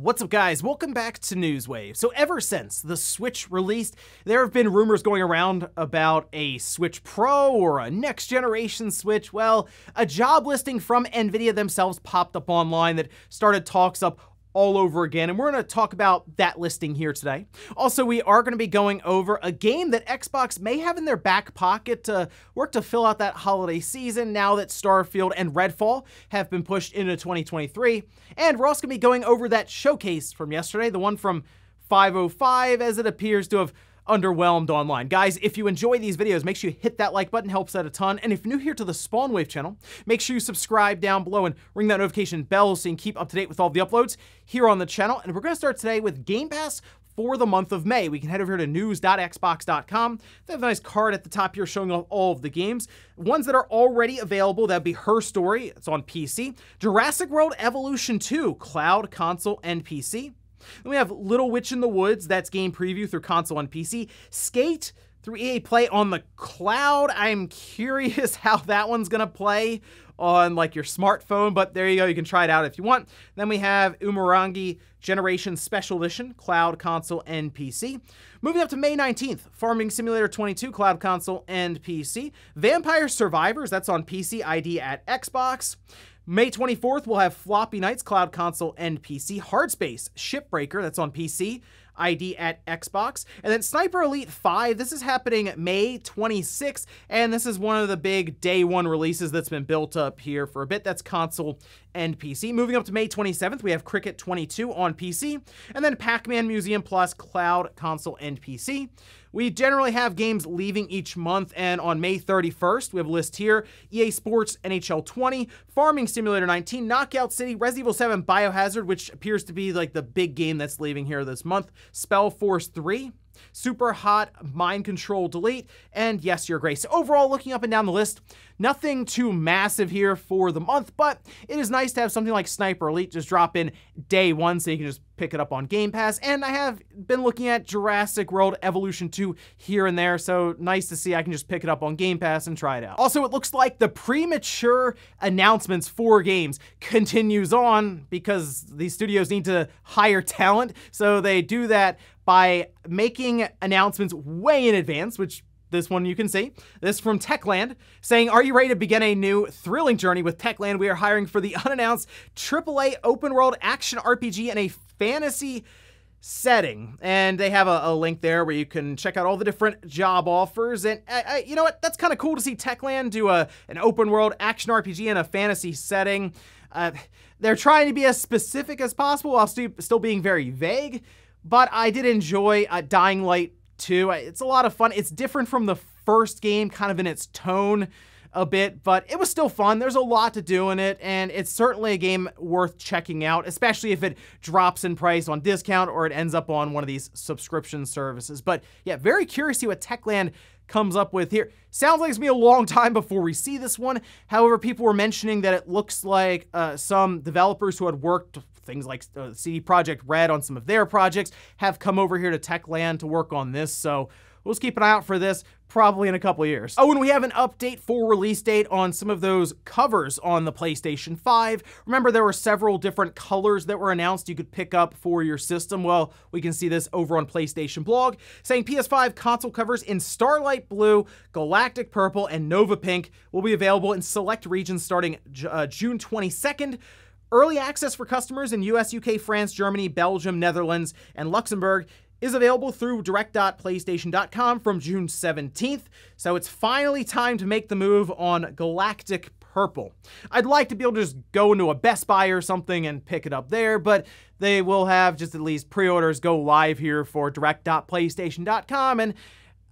What's up, guys? Welcome back to Newswave. So ever since the Switch released, there have been rumors going around about a Switch Pro or a next generation Switch. Well, a job listing from NVIDIA themselves popped up online that started talks up all over again, and we're going to talk about that listing here today. Also, we are going to be going over a game that Xbox may have in their back pocket to work to fill out that holiday season now that Starfield and Redfall have been pushed into 2023. And we're also going to be going over that showcase from yesterday, the one from 505, as it appears to have underwhelmed online. Guys, if you enjoy these videos, make sure you hit that like button, helps out a ton. And if you're new here to the SpawnWave channel, make sure you subscribe down below and ring that notification bell so you can keep up to date with all the uploads here on the channel. And we're going to start today with Game Pass for the month of May. We can head over here to news.xbox.com. They have a nice card at the top here showing off all of the games. Ones that are already available, that'd be Her Story, it's on PC. Jurassic World Evolution 2, cloud, console, and PC. Then we have Little Witch in the Woods, that's game preview through console and PC. Skate through EA Play on the cloud. I'm curious how that one's gonna play on like your smartphone, but there you go, you can try it out if you want. Then we have Umurangi Generation Special Edition, cloud, console, and PC. Moving up to May 19th, Farming Simulator 22, cloud, console, and PC. Vampire Survivors, that's on PC, ID at Xbox. May 24th, we'll have Floppy Nights, cloud, console, and PC. Hardspace Shipbreaker, that's on PC, ID at Xbox. And then Sniper Elite 5, this is happening May 26th, and this is one of the big day one releases that's been built up here for a bit. That's console and PC. Moving up to May 27th, we have Cricket 22 on PC, and then Pac-Man Museum Plus, cloud, console, and PC. We generally have games leaving each month, and on May 31st, we have a list here: EA Sports NHL 20, Farming Simulator 19, Knockout City, Resident Evil 7 Biohazard, which appears to be like the big game that's leaving here this month, Spellforce 3, Super Hot, Mind Control Delete, and Yes, Your Grace. Overall, looking up and down the list, nothing too massive here for the month, but it is nice to have something like Sniper Elite just drop in day one so you can just pick it up on Game Pass. And I have been looking at Jurassic World Evolution 2 here and there, so nice to see I can just pick it up on Game Pass and try it out. Also, it looks like the premature announcements for games continues on because these studios need to hire talent, so they do that by making announcements way in advance, which this one you can see. This from Techland saying, "Are you ready to begin a new thrilling journey with Techland? We are hiring for the unannounced AAA open world action RPG in a fantasy setting." And they have a link there where you can check out all the different job offers. And you know what? That's kind of cool to see Techland do an open world action RPG in a fantasy setting. They're trying to be as specific as possible while still being very vague. But I did enjoy Dying Light 2. It's a lot of fun. It's different from the first game, kind of in its tone a bit, but it was still fun. There's a lot to do in it, and it's certainly a game worth checking out, especially if it drops in price on discount or it ends up on one of these subscription services. But yeah, very curious to see what Techland comes up with here. Sounds like it's gonna be a long time before we see this one. However, people were mentioning that it looks like some developers who had worked things like CD Projekt Red on some of their projects have come over here to Techland to work on this, so we'll just keep an eye out for this probably in a couple of years. Oh, and we have an update for release date on some of those covers on the PlayStation 5. Remember, there were several different colors that were announced you could pick up for your system. Well, we can see this over on PlayStation Blog, saying PS5 console covers in Starlight Blue, Galactic Purple, and Nova Pink will be available in select regions starting June 22nd. Early access for customers in US, UK, France, Germany, Belgium, Netherlands, and Luxembourg is available through direct.playstation.com from June 17th. So it's finally time to make the move on Galactic Purple. I'd like to be able to just go into a Best Buy or something and pick it up there, but they will have just at least pre-orders go live here for direct.playstation.com, and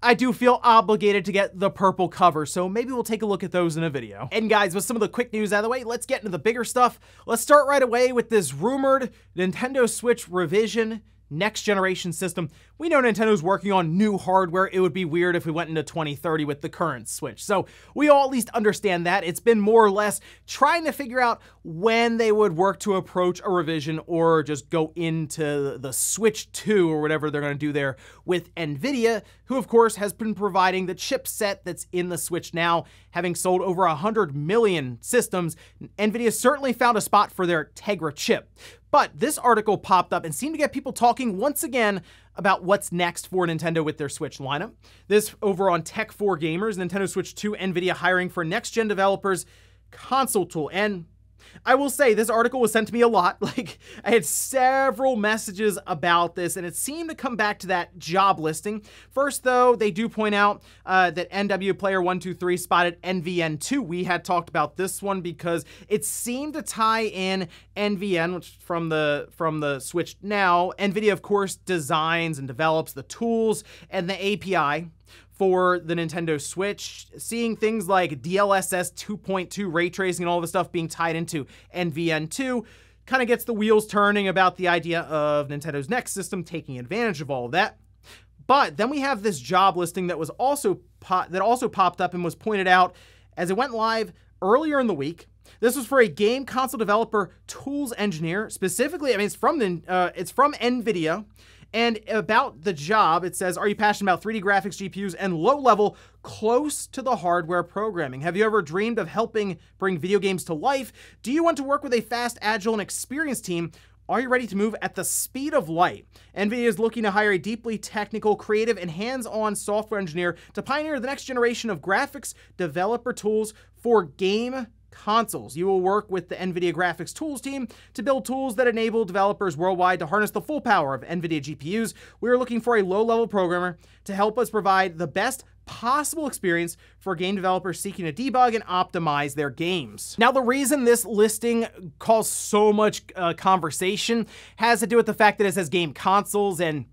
I do feel obligated to get the purple cover, so maybe we'll take a look at those in a video. And guys, with some of the quick news out of the way, let's get into the bigger stuff. Let's start right away with this rumored Nintendo Switch revision next generation system. We know Nintendo's working on new hardware. It would be weird if we went into 2030 with the current Switch. So we all at least understand that. It's been more or less trying to figure out when they would work to approach a revision or just go into the Switch 2 or whatever they're going to do there with NVIDIA, who of course has been providing the chipset that's in the Switch now. Having sold over 100 million systems, NVIDIA certainly found a spot for their Tegra chip. But this article popped up and seemed to get people talking once again about what's next for Nintendo with their Switch lineup. This over on Tech4Gamers, Nintendo Switch 2, NVIDIA hiring for next-gen developers console tool. And I will say, this article was sent to me a lot. Like, I had several messages about this, and it seemed to come back to that job listing. First, though, they do point out that NW Player 123 spotted NVN2. We had talked about this one because it seemed to tie in NVN, which from the Switch now. NVIDIA, of course, designs and develops the tools and the API for the Nintendo Switch. Seeing things like DLSS 2.2 ray tracing and all this stuff being tied into NVN2 kind of gets the wheels turning about the idea of Nintendo's next system taking advantage of all of that. But then we have this job listing that was also popped up and was pointed out as it went live earlier in the week. This was for a game console developer tools engineer. Specifically, I mean, it's from NVIDIA. And about the job, it says, are you passionate about 3D graphics, GPUs, and low-level, close to the hardware programming? Have you ever dreamed of helping bring video games to life? Do you want to work with a fast, agile, and experienced team? Are you ready to move at the speed of light? NVIDIA is looking to hire a deeply technical, creative, and hands-on software engineer to pioneer the next generation of graphics developer tools for game consoles. You will work with the NVIDIA graphics tools team to build tools that enable developers worldwide to harness the full power of NVIDIA GPUs. We are looking for a low-level programmer to help us provide the best possible experience for game developers seeking to debug and optimize their games. Now, the reason this listing caused so much conversation has to do with the fact that it says game consoles, and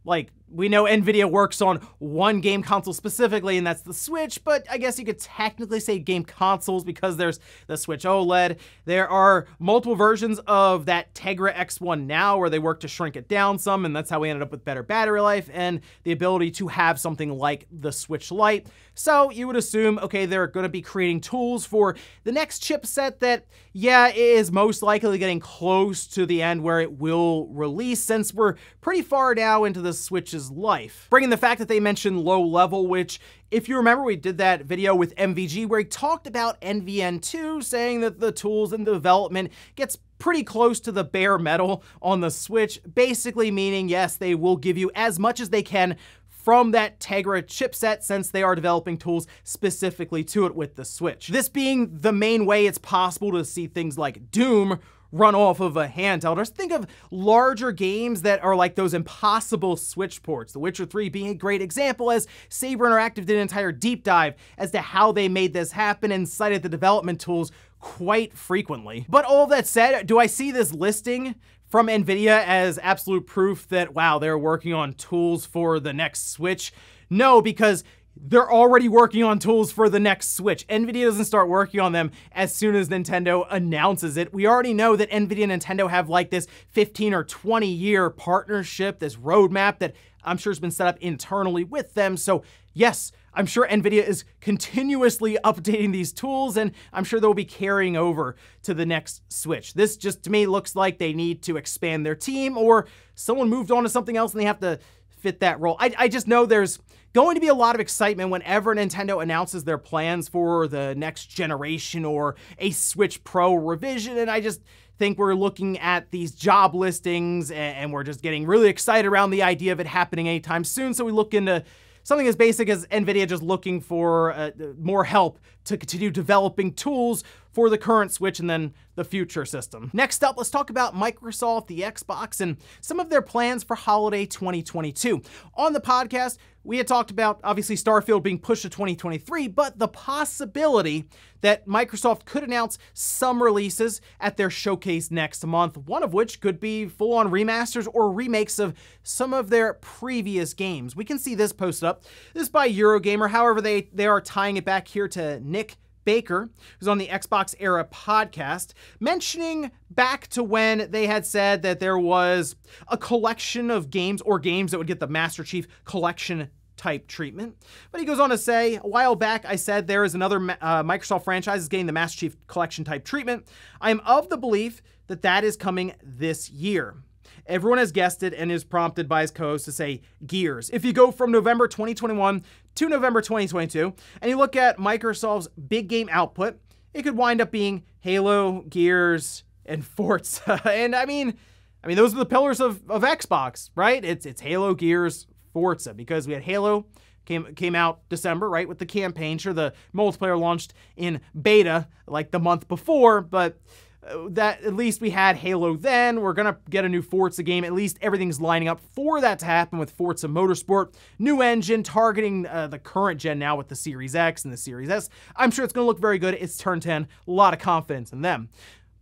like, we know NVIDIA works on one game console specifically, and that's the Switch, but I guess you could technically say game consoles because there's the Switch OLED. There are multiple versions of that Tegra X1 now where they work to shrink it down some, and that's how we ended up with better battery life and the ability to have something like the Switch Lite. So you would assume, okay, they're going to be creating tools for the next chipset that, yeah, is most likely getting close to the end where it will release, since we're pretty far now into the Switch's life. Bringing the fact that they mentioned low level, which, if you remember, we did that video with MVG where he talked about NVN2, saying that the tools and the development gets pretty close to the bare metal on the Switch, basically meaning, yes, they will give you as much as they can from that Tegra chipset, since they are developing tools specifically to it with the Switch. This being the main way it's possible to see things like Doom run off of a handheld. Or think of larger games that are like those impossible Switch ports. The Witcher 3 being a great example, as Saber Interactive did an entire deep dive as to how they made this happen and cited the development tools quite frequently. But all that said, do I see this listing from NVIDIA as absolute proof that, wow, they're working on tools for the next Switch? No, because they're already working on tools for the next Switch. NVIDIA doesn't start working on them as soon as Nintendo announces it. We already know that NVIDIA and Nintendo have like this 15 or 20 year partnership, this roadmap that I'm sure has been set up internally with them. So yes, I'm sure NVIDIA is continuously updating these tools, and I'm sure they'll be carrying over to the next Switch. This just, to me, looks like they need to expand their team, or someone moved on to something else and they have to fit that role. I just know there's going to be a lot of excitement whenever Nintendo announces their plans for the next generation or a Switch Pro revision, and I just think we're looking at these job listings and we're just getting really excited around the idea of it happening anytime soon. So we look into something as basic as NVIDIA just looking for more help to continue developing tools for the current Switch and then the future system. Next up, let's talk about Microsoft, the Xbox, and some of their plans for holiday 2022. On the podcast, we had talked about, obviously, Starfield being pushed to 2023, but the possibility that Microsoft could announce some releases at their showcase next month, one of which could be full-on remasters or remakes of some of their previous games. We can see this posted up. This is by Eurogamer. However, they are tying it back here to Nick Baker, who's on the Xbox Era podcast, mentioning back to when they had said that there was a collection of games, or games that would get the Master Chief Collection type treatment. But he goes on to say, a while back I said there is another Microsoft franchise is getting the Master Chief Collection type treatment. I am of the belief that that is coming this year. Everyone has guessed it and is prompted by his co-host to say Gears. If you go from November 2021 to November 2022, and you look at Microsoft's big game output, it could wind up being Halo, Gears, and Forza. And I mean, I mean, those are the pillars of Xbox, right? It's Halo, Gears, Forza, because we had Halo came out December, right, with the campaign. Sure, the multiplayer launched in beta like the month before, but that at least we had Halo then. We're gonna get a new Forza game. At least everything's lining up for that to happen with Forza Motorsport. New engine targeting the current gen now with the Series X and the Series S. I'm sure it's gonna look very good. It's Turn 10, a lot of confidence in them.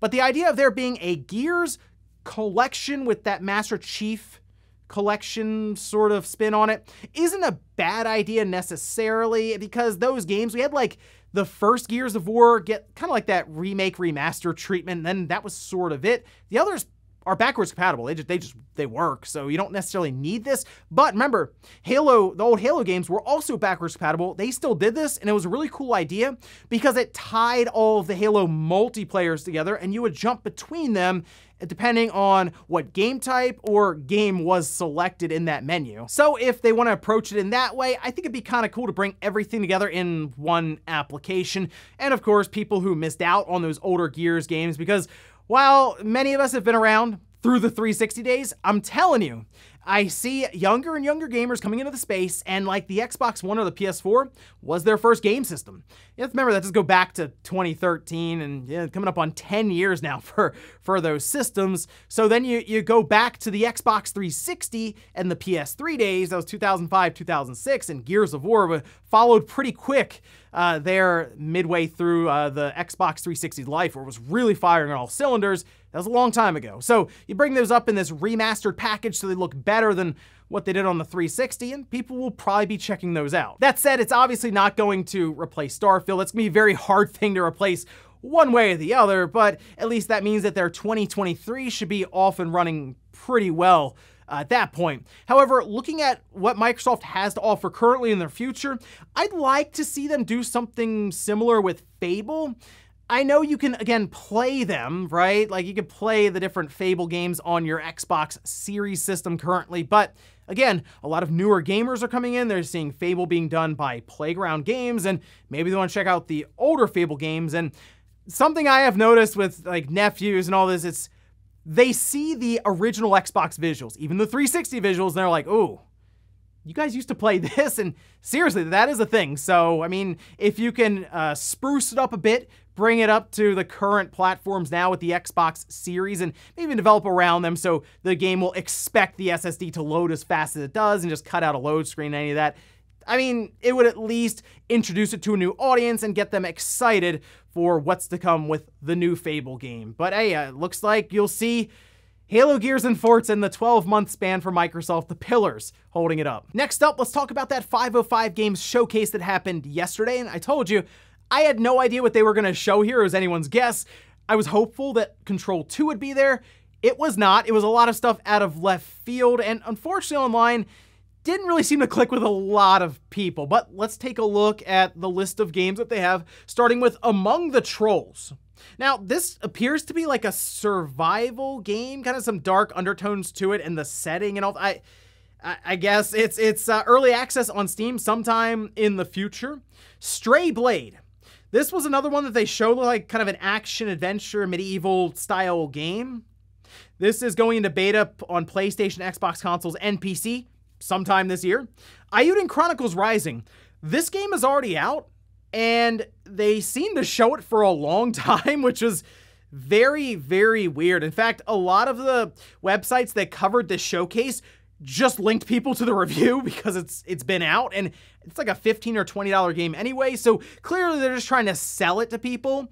But the idea of there being a Gears collection with that Master Chief collection sort of spin on it isn't a bad idea necessarily, because those games, we had like the first Gears of War get kind of like that remake remaster treatment, and then that was sort of it. The others are backwards compatible. They work, so you don't necessarily need this. But remember, Halo, the old Halo games were also backwards compatible. They still did this, and it was a really cool idea because it tied all of the Halo multiplayers together, and you would jump between them depending on what game type or game was selected in that menu. So if they want to approach it in that way, I think it'd be kind of cool to bring everything together in one application. And of course, people who missed out on those older Gears games, because while many of us have been around through the 360 days, I'm telling you, I see younger and younger gamers coming into the space, and like the Xbox One or the PS4 was their first game system. You have to remember that does go back to 2013, and coming up on 10 years now for those systems. So then you go back to the Xbox 360 and the PS3 days. That was 2005, 2006, and Gears of War followed pretty quick there midway through the Xbox 360's life, where it was really firing on all cylinders. That was a long time ago. So you bring those up in this remastered package so they look better than what they did on the 360, and people will probably be checking those out. That said, it's obviously not going to replace Starfield. That's gonna be a very hard thing to replace one way or the other, but at least that means that their 2023 should be off and running pretty well at that point. However, looking at what Microsoft has to offer currently in their future, I'd like to see them do something similar with Fable. I know you can, again, play them, right? Like, you can play the different Fable games on your Xbox Series system currently, but again, a lot of newer gamers are coming in. They're seeing Fable being done by Playground Games, and maybe they want to check out the older Fable games. And something I have noticed with like nephews and all this, it's they see the original Xbox visuals, even the 360 visuals, and they're like, "Oh, you guys used to play this?" And seriously, that is a thing. So, I mean, if you can spruce it up a bit, bring it up to the current platforms now with the Xbox Series, and maybe even develop around them so the game will expect the SSD to load as fast as it does and just cut out a load screen, any of that. I mean, it would at least introduce it to a new audience and get them excited for what's to come with the new Fable game. But hey, it looks like you'll see Halo, Gears, and Forza in the 12-month span for Microsoft, the pillars holding it up. Next up, let's talk about that 505 Games showcase that happened yesterday. And I told you, I had no idea what they were going to show here. It was anyone's guess. I was hopeful that Control 2 would be there. It was not. It was a lot of stuff out of left field, and unfortunately online didn't really seem to click with a lot of people. But let's take a look at the list of games that they have, starting with Among the Trolls. Now, this appears to be like a survival game, kind of some dark undertones to it, and the setting and all. I guess it's early access on Steam sometime in the future. Stray Blade. This was another one that they showed, like kind of an action-adventure, medieval-style game. This is going into beta on PlayStation, Xbox consoles, and PC sometime this year. Eiyuden Chronicles Rising. This game is already out, and they seem to show it for a long time, which is very, very weird. In fact, a lot of the websites that covered this showcase just linked people to the review because it's been out, and it's like a $15 or $20 game anyway, so clearly they're just trying to sell it to people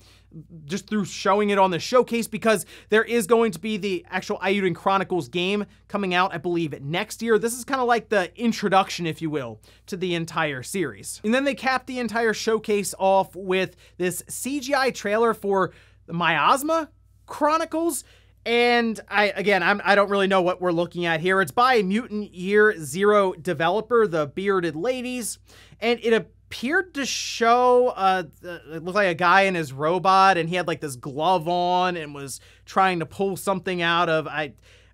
just through showing it on the showcase, because there is going to be the actual Eiyuden Chronicles game coming out, I believe, next year. This is kind of like the introduction, if you will, to the entire series. And then they capped the entire showcase off with this CGI trailer for the Miasma Chronicles. And I don't really know what we're looking at here. It's by Mutant Year Zero developer, the Bearded Ladies, and it appeared to show, it looked like a guy in his robot, and he had like this glove on and was trying to pull something out of, I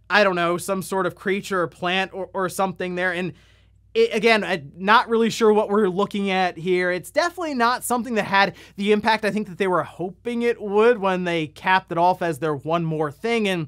don't know, some sort of creature or plant or something there. And again, I'm not really sure what we're looking at here. It's definitely not something that had the impact I think that they were hoping it would when they capped it off as their one more thing. And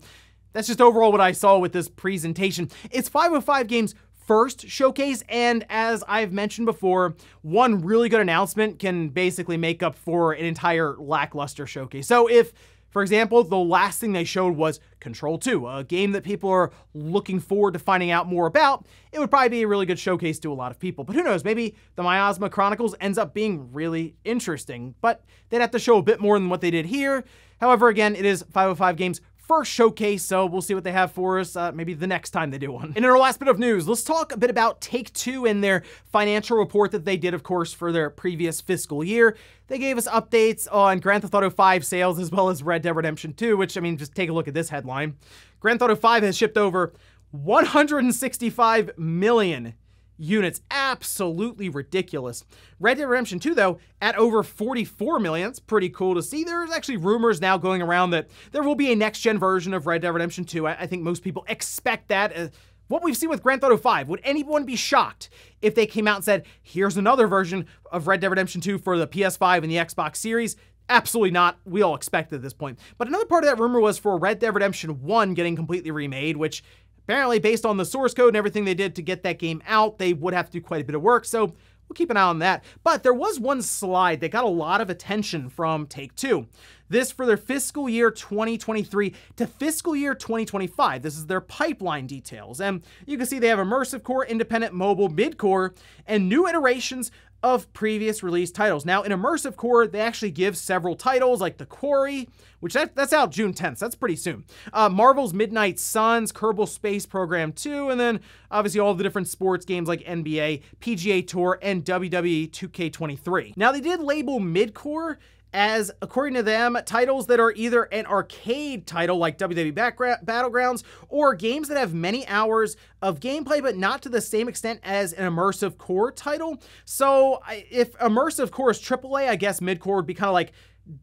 that's just overall what I saw with this presentation. It's 505 Games' first showcase, and as I've mentioned before, one really good announcement can basically make up for an entire lackluster showcase. So if, for example, the last thing they showed was Control 2, a game that people are looking forward to finding out more about, it would probably be a really good showcase to a lot of people. But who knows, maybe the Miasma Chronicles ends up being really interesting, but they'd have to show a bit more than what they did here. However, again, it is 505 Games' first showcase, so we'll see what they have for us maybe the next time they do one. And in our last bit of news, let's talk a bit about Take-Two and their financial report that they did, of course, for their previous fiscal year. They gave us updates on Grand Theft Auto 5 sales as well as Red Dead Redemption 2, which, I mean, just take a look at this headline. Grand Theft Auto 5 has shipped over 165 million units. Absolutely ridiculous. Red Dead Redemption 2, though, at over 44 million. It's pretty cool to see. There's actually rumors now going around that there will be a next-gen version of Red Dead Redemption 2. I think most people expect that. What we've seen with Grand Theft Auto 5, would anyone be shocked if they came out and said, here's another version of Red Dead Redemption 2 for the PS5 and the Xbox Series? Absolutely not. We all expect it at this point. But another part of that rumor was for Red Dead Redemption 1 getting completely remade, which apparently, based on the source code and everything they did to get that game out, they would have to do quite a bit of work, so we'll keep an eye on that. But there was one slide that got a lot of attention from Take-Two. This for their fiscal year 2023 to fiscal year 2025. This is their pipeline details. And you can see they have immersive core, independent, mobile, mid-core, and new iterations of previous released titles. Now, in immersive core, they actually give several titles like The Quarry, which that's out June 10th. So that's pretty soon. Marvel's Midnight Suns, Kerbal Space Program 2, and then obviously all the different sports games like NBA, PGA Tour, and WWE 2K23. Now, they did label mid-core as, according to them, titles that are either an arcade title like WWE Battlegrounds or games that have many hours of gameplay but not to the same extent as an immersive core title. So if immersive core is AAA, I guess mid-core would be kind of like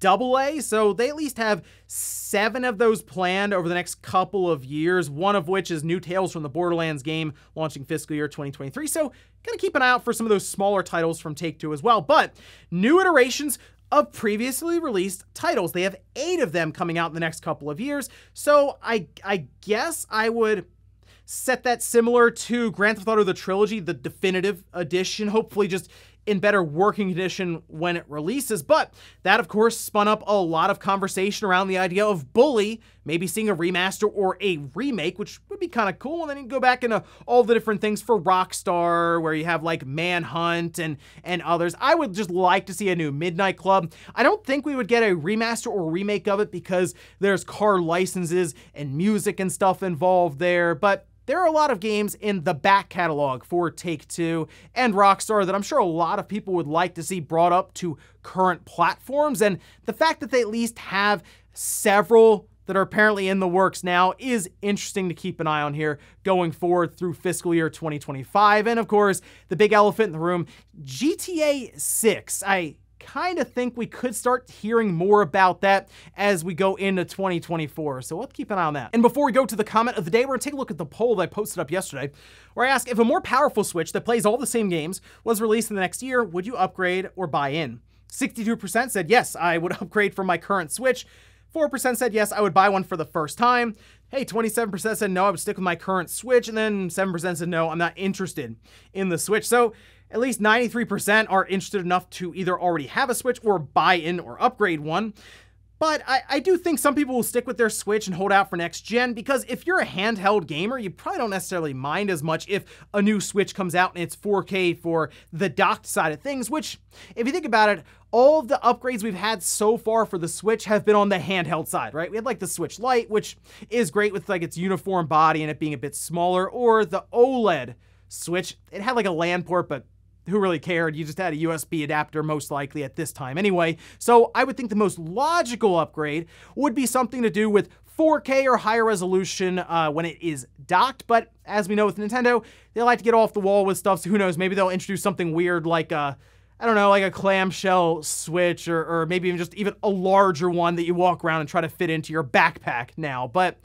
AA, so they at least have 7 of those planned over the next couple of years, one of which is new Tales from the Borderlands game launching fiscal year 2023, so gotta keep an eye out for some of those smaller titles from Take-Two as well. But new iterations of previously released titles. They have 8 of them coming out in the next couple of years, so I guess I would set that similar to Grand Theft Auto the Trilogy, the definitive edition, hopefully just in better working condition when it releases. But that, of course, spun up a lot of conversation around the idea of Bully maybe seeing a remaster or a remake, which would be kind of cool. And then you can go back into all the different things for Rockstar, where you have like Manhunt and others. I would just like to see a new Midnight Club. I don't think we would get a remaster or remake of it because there's car licenses and music and stuff involved there, but there are a lot of games in the back catalog for Take-Two and Rockstar that I'm sure a lot of people would like to see brought up to current platforms, and the fact that they at least have several that are apparently in the works now is interesting to keep an eye on here going forward through fiscal year 2025. And of course, the big elephant in the room, GTA 6. I kind of think we could start hearing more about that as we go into 2024. So let's keep an eye on that. And before we go to the comment of the day, we're gonna take a look at the poll that I posted up yesterday, where I asked if a more powerful Switch that plays all the same games was released in the next year, would you upgrade or buy in? 62% said yes, I would upgrade from my current Switch. 4% said yes, I would buy one for the first time. Hey, 27% said no, I would stick with my current Switch, and then 7% said no, I'm not interested in the Switch. So at least 93% are interested enough to either already have a Switch or buy in or upgrade one. But I do think some people will stick with their Switch and hold out for next gen, because if you're a handheld gamer, you probably don't necessarily mind as much if a new Switch comes out and it's 4K for the docked side of things, which, if you think about it, all of the upgrades we've had so far for the Switch have been on the handheld side, right? We had like the Switch Lite, which is great with like its uniform body and it being a bit smaller, or the OLED Switch. It had like a LAN port, but who really cared? You just had a USB adapter most likely at this time anyway. So I would think the most logical upgrade would be something to do with 4K or higher resolution when it is docked. But as we know with Nintendo, they like to get off the wall with stuff. So who knows? Maybe they'll introduce something weird like I don't know, like a clamshell Switch, or maybe even a larger one that you walk around and try to fit into your backpack now. But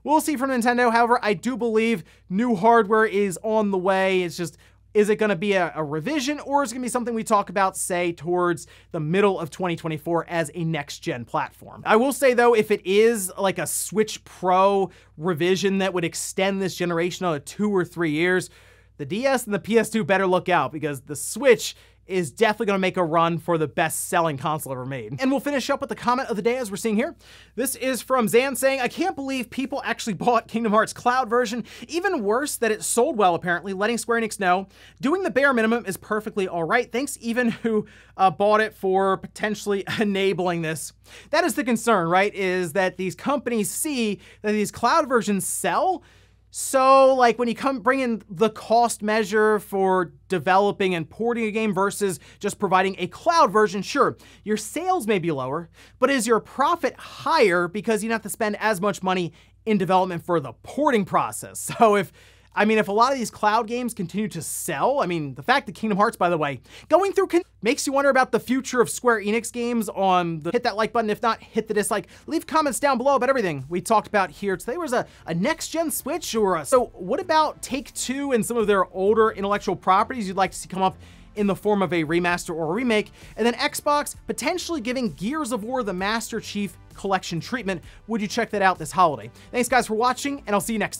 we'll see from Nintendo. However, I do believe new hardware is on the way. It's just, Is it going to be a revision, or is it going to be something we talk about, say, towards the middle of 2024 as a next-gen platform? I will say, though, if it is like a Switch Pro revision that would extend this generation another 2 or 3 years, the DS and the PS2 better look out, because the Switch is definitely going to make a run for the best-selling console ever made. And we'll finish up with the comment of the day as we're seeing here. This is from Zan saying, I can't believe people actually bought Kingdom Hearts Cloud version. Even worse that it sold well, apparently, letting Square Enix know. Doing the bare minimum is perfectly all right. Thanks even who bought it for potentially enabling this. That is the concern, right? Is that these companies see that these cloud versions sell. So, like, when you bring in the cost measure for developing and porting a game versus just providing a cloud version, sure, your sales may be lower, but is your profit higher because you don't have to spend as much money in development for the porting process? So if a lot of these cloud games continue to sell, the fact that Kingdom Hearts, by the way, going through makes you wonder about the future of Square Enix games on the hit that like button. If not, hit the dislike. Leave comments down below about everything we talked about here today. Was a next-gen Switch or so what about Take-Two and some of their older intellectual properties you'd like to see come up in the form of a remaster or a remake? And then Xbox potentially giving Gears of War the Master Chief Collection treatment. Would you check that out this holiday? Thanks guys for watching, and I'll see you next time.